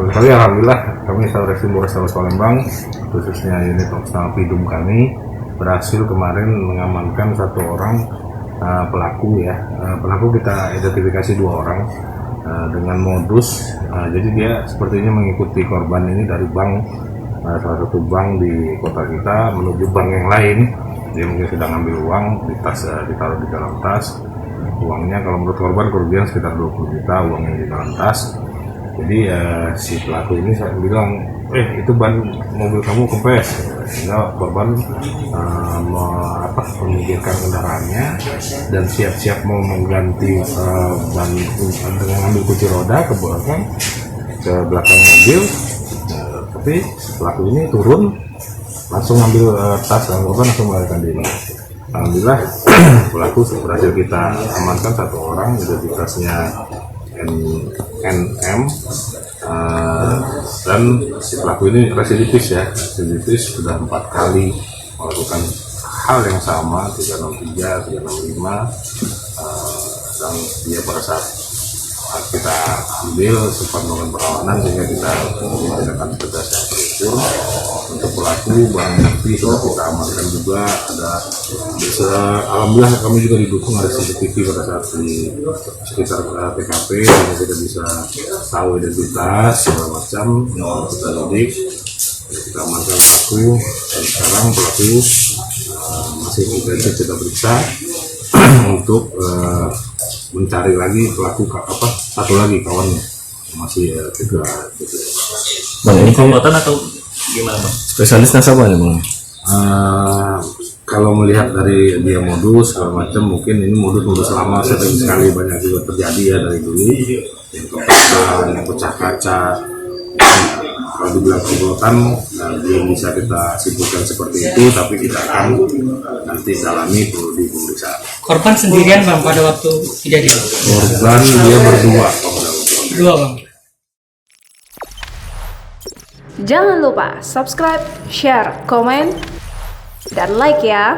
Kali alhamdulillah kami Satreskrim Polrestabes Palembang, khususnya unit Opsnal Pidum kami berhasil kemarin mengamankan satu orang pelaku ya. Pelaku kita identifikasi 2 orang dengan modus. Jadi dia sepertinya mengikuti korban ini dari bank, salah satu bank di kota kita menuju bank yang lain. Dia mungkin sedang ambil uang di tas, ditaruh di dalam tas. Uangnya kalau menurut korban kerugian sekitar 20 juta uangnya di dalam tas. Jadi si pelaku ini saya bilang, itu ban mobil kamu kempes. Sehingga korban meminggirkan kendaraannya dan siap-siap mau mengganti ban dengan ambil kunci roda ke belakang mobil. Tapi pelaku ini turun langsung ambil tas dan korban langsung melarikan diri. Alhamdulillah pelaku berhasil kita amankan 1 orang, identitasnya NM, dan si pelaku ini residivis sudah 4 kali melakukan hal yang sama, 363, 365, dan dia pada saat kita ambil sempat melakukan perlawanan sehingga kita tindakan tegas yang terukur. Untuk pelaku barang bukti sudah kita amankan juga, ada alhamdulillah kami juga didukung ada CCTV pada saat di sekitar TKP sehingga kita bisa tahu identitas segala macam yang kita lidik. Kita amankan pelaku dan sekarang pelaku masih intensif kita periksa untuk mencari lagi pelaku satu lagi kawannya masih 3 gitu. Bang, ini komplotan atau gimana Bang? Spesialis nasabah ya Bang? Kalau melihat dari dia modus segala macam, mungkin ini modus lama, sering sekali banyak juga terjadi ya dari dulu, yang kepesan, yang pecah kaca. Kalau dibilang komplotan, belum bisa kita simpulkan seperti itu, tapi kita akan nanti dalami perlu di pemeriksaan. Korban sendirian Bang pada waktu kejadian? Korban dia berdua. Berdua Bang. Jangan lupa subscribe, share, komen, dan like ya.